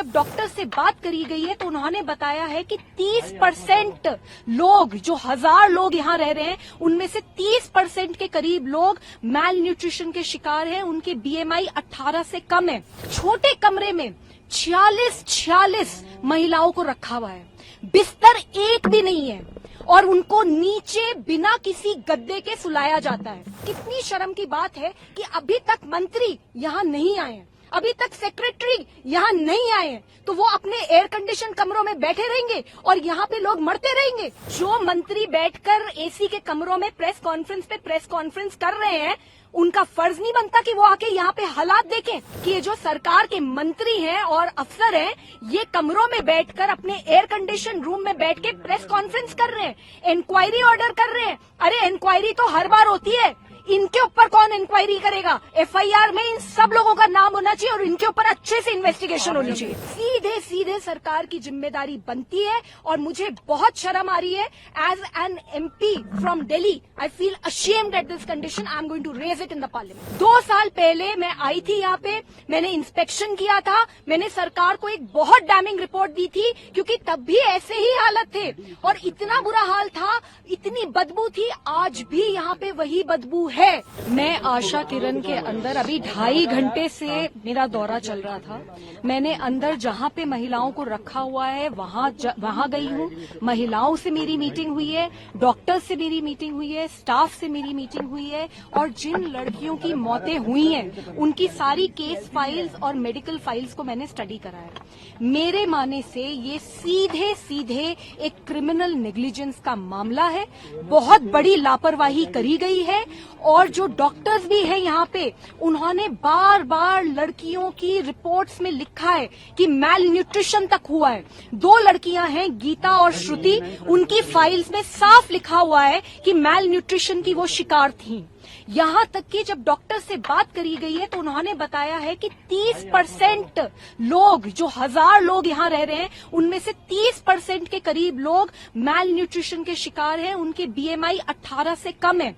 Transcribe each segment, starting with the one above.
जब डॉक्टर से बात करी गई है तो उन्होंने बताया है कि 30% लोग, जो 1000 लोग यहाँ रह रहे हैं, उनमें से 30% के करीब लोग मैल न्यूट्रिशन के शिकार हैं। उनके BMI 18 से कम है। छोटे कमरे में 46 महिलाओं को रखा हुआ है, बिस्तर एक भी नहीं है और उनको नीचे बिना किसी गद्दे के सुलाया जाता है। कितनी शर्म की बात है कि अभी तक मंत्री यहाँ नहीं आए हैं, अभी तक सेक्रेटरी यहाँ नहीं आए हैं, तो वो अपने एयर कंडीशन कमरों में बैठे रहेंगे और यहाँ पे लोग मरते रहेंगे। जो मंत्री बैठकर AC के कमरों में प्रेस कॉन्फ्रेंस कर रहे हैं, उनका फर्ज नहीं बनता कि वो आके यहाँ पे हालात देखें कि ये जो सरकार के मंत्री हैं और अफसर हैं, ये कमरों में बैठकर अपने एयर कंडीशन रूम में बैठ के प्रेस कॉन्फ्रेंस कर रहे हैं, इंक्वायरी ऑर्डर कर रहे हैं। अरे इंक्वायरी तो हर बार होती है, इनके ऊपर कौन इंक्वायरी करेगा? FIR में इन सब लोगों का नाम होना चाहिए और इनके ऊपर अच्छे से इन्वेस्टिगेशन होनी चाहिए। सीधे सीधे सरकार की जिम्मेदारी बनती है और मुझे बहुत शर्म आ रही है। As an MP from Delhi, I feel ashamed at this condition. I am going to raise it in the parliament. 2 साल पहले मैं आई थी यहाँ पे, मैंने इंस्पेक्शन किया था, मैंने सरकार को एक बहुत डैमिंग रिपोर्ट दी थी, क्योंकि तब भी ऐसे ही हालत थे और इतना बुरा हाल था, इतनी बदबू थी। आज भी यहाँ पे वही बदबू है। मैं आशा किरण के अंदर अभी 2.5 घंटे से मेरा दौरा चल रहा था। मैंने अंदर जहाँ पे महिलाओं को रखा हुआ है वहाँ गई हूँ। महिलाओं से मेरी मीटिंग हुई है, डॉक्टर से मेरी मीटिंग हुई है, स्टाफ से मेरी मीटिंग हुई है और जिन लड़कियों की मौतें हुई हैं उनकी सारी केस फाइल्स और मेडिकल फाइल्स को मैंने स्टडी करा है। मेरे मानने से ये सीधे सीधे एक क्रिमिनल नेग्लिजेंस का मामला है। बहुत बड़ी लापरवाही करी गई है और जो डॉक्टर्स भी हैं यहाँ पे, उन्होंने बार बार लड़कियों की रिपोर्ट्स में लिखा है कि मैल न्यूट्रिशन तक हुआ है। 2 लड़कियां हैं, गीता और श्रुति, उनकी फाइल्स में साफ लिखा हुआ है कि मैल न्यूट्रिशन की वो शिकार थीं। यहाँ तक कि जब डॉक्टर से बात करी गई है तो उन्होंने बताया है कि 30% लोग, जो 1000 लोग यहाँ रह रहे हैं, उनमें से 30% के करीब लोग मैल न्यूट्रिशन के शिकार हैं। उनके BMI 18 से कम है।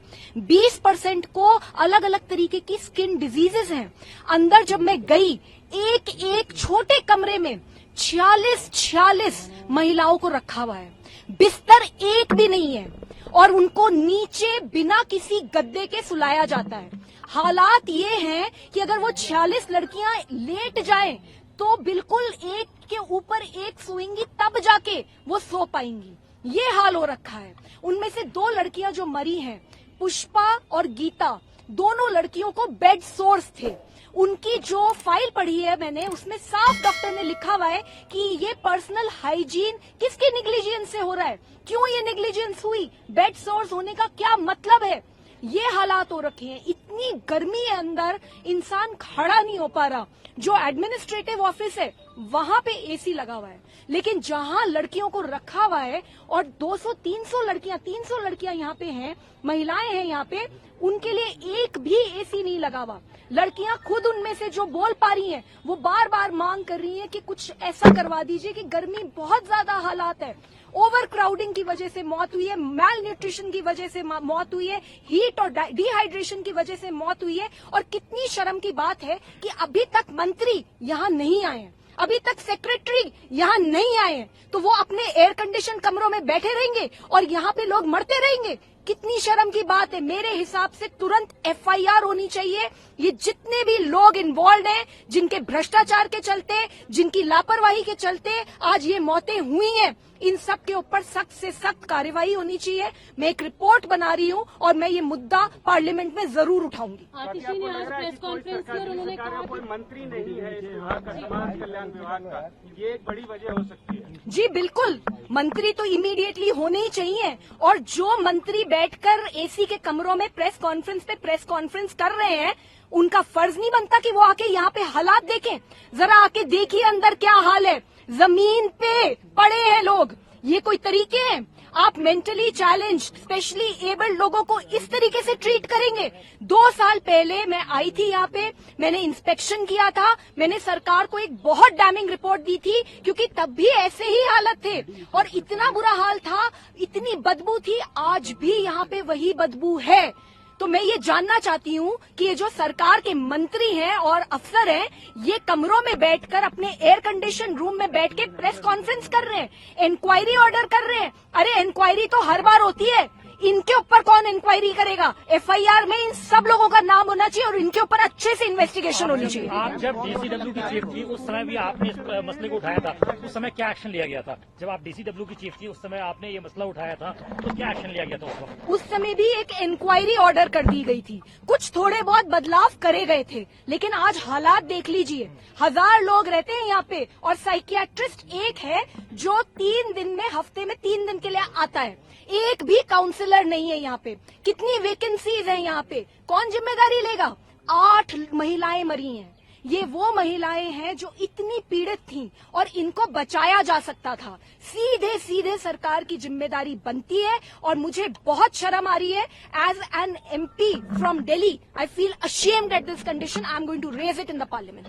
20% को अलग अलग तरीके की स्किन डिजीजेस हैं। अंदर जब मैं गई, एक छोटे कमरे में 46 महिलाओं को रखा हुआ है, बिस्तर एक भी नहीं है और उनको नीचे बिना किसी गद्दे के सुलाया जाता है। हालात ये हैं कि अगर वो 46 लड़कियां लेट जाएं तो बिल्कुल एक के ऊपर एक सोएंगी, तब जाके वो सो पाएंगी। ये हाल हो रखा है। उनमें से 2 लड़कियां जो मरी हैं, पुष्पा और गीता, दोनों लड़कियों को बेड सोर्स थे। उनकी जो फाइल पढ़ी है मैंने, उसमें साफ डॉक्टर ने लिखा हुआ है कि ये पर्सनल हाइजीन किसके नेग्लिजेंस से हो रहा है, क्यों ये नेग्लिजेंस हुई, बेड सोर्स होने का क्या मतलब है। ये हालात हो रखे हैं। इतनी गर्मी है अंदर, इंसान खड़ा नहीं हो पा रहा। जो एडमिनिस्ट्रेटिव ऑफिस है वहां पे AC लगा हुआ है, लेकिन जहां लड़कियों को रखा हुआ है और 200-300 लड़कियां यहाँ पे हैं, महिलाएं हैं यहाँ पे, उनके लिए एक भी AC नहीं लगा हुआ। लड़कियां खुद उनमें से जो बोल पा रही हैं, वो बार बार मांग कर रही हैं कि कुछ ऐसा करवा दीजिए कि गर्मी बहुत ज्यादा हालात है। ओवर क्राउडिंग की वजह से मौत हुई है, मैल न्यूट्रिशन की वजह से मौत हुई है, हीट और डिहाइड्रेशन की वजह से मौत हुई है। और कितनी शर्म की बात है कि अभी तक मंत्री यहाँ नहीं आए हैं, अभी तक सेक्रेटरी यहाँ नहीं आए हैं, तो वो अपने एयर कंडीशन कमरों में बैठे रहेंगे और यहाँ पे लोग मरते रहेंगे। कितनी शर्म की बात है। मेरे हिसाब से तुरंत FIR होनी चाहिए। ये जितने भी लोग इन्वॉल्व हैं, जिनके भ्रष्टाचार के चलते, जिनकी लापरवाही के चलते आज ये मौतें हुई हैं, इन सब के ऊपर सख्त से सख्त कार्रवाई होनी चाहिए। मैं एक रिपोर्ट बना रही हूँ और मैं ये मुद्दा पार्लियामेंट में जरूर उठाऊंगी। आतिशी ने आज प्रेस कॉन्फ्रेंस की और उन्होंने कहा कोई मंत्री नहीं है इस विभाग का, समाज कल्याण विभाग का, ये एक बड़ी वजह हो सकती है। जी बिल्कुल, मंत्री तो इमीडिएटली होने ही चाहिए और जो मंत्री बैठकर AC के कमरों में प्रेस कॉन्फ्रेंस कर रहे हैं, उनका फर्ज नहीं बनता कि वो आके यहाँ पे हालात देखें। जरा आके देखिए अंदर क्या हाल है। जमीन पे पड़े हैं लोग। ये कोई तरीके हैं? आप मेंटली चैलेंज, स्पेशली एबल्ड लोगों को इस तरीके से ट्रीट करेंगे? 2 साल पहले मैं आई थी यहाँ पे, मैंने इंस्पेक्शन किया था, मैंने सरकार को एक बहुत डैमिंग रिपोर्ट दी थी, क्योंकि तब भी ऐसे ही हालत थे और इतना बुरा हाल था, इतनी बदबू थी। आज भी यहाँ पे वही बदबू है। तो मैं ये जानना चाहती हूँ कि ये जो सरकार के मंत्री हैं और अफसर हैं, ये कमरों में बैठकर अपने एयर कंडीशन रूम में बैठ के प्रेस कॉन्फ्रेंस कर रहे हैं, इंक्वायरी ऑर्डर कर रहे हैं। अरे इंक्वायरी तो हर बार होती है, इनके ऊपर कौन इंक्वायरी करेगा? एफआईआर में इन सब लोगों का नाम होना चाहिए और इनके ऊपर अच्छे से इन्वेस्टिगेशन होनी चाहिए। आप जब डीसीडब्ल्यू की चीफ थी उस समय भी आपने इस मसले को उठाया था, उस समय क्या एक्शन लिया गया था? जब आप डीसीडब्ल्यू की चीफ थी उस समय आपने ये मसला उठाया था, तो क्या एक्शन लिया गया था उस वक्त? उस समय भी एक इंक्वायरी ऑर्डर कर दी गई थी, कुछ थोड़े बहुत बदलाव करे गए थे, लेकिन आज हालात देख लीजिए। 1000 लोग रहते हैं यहाँ पे और साइकियाट्रिस्ट एक है जो 3 दिन में, हफ्ते में 3 दिन के लिए आता है। एक भी काउंसलर नहीं है यहाँ पे। कितनी वैकेंसीज हैं यहाँ पे, कौन जिम्मेदारी लेगा? 8 महिलाएं मरी हैं। ये वो महिलाएं हैं जो इतनी पीड़ित थीं और इनको बचाया जा सकता था। सीधे सीधे सरकार की जिम्मेदारी बनती है और मुझे बहुत शर्म आ रही है। As an MP from Delhi, I feel ashamed at this condition. I am going to raise it in the parliament.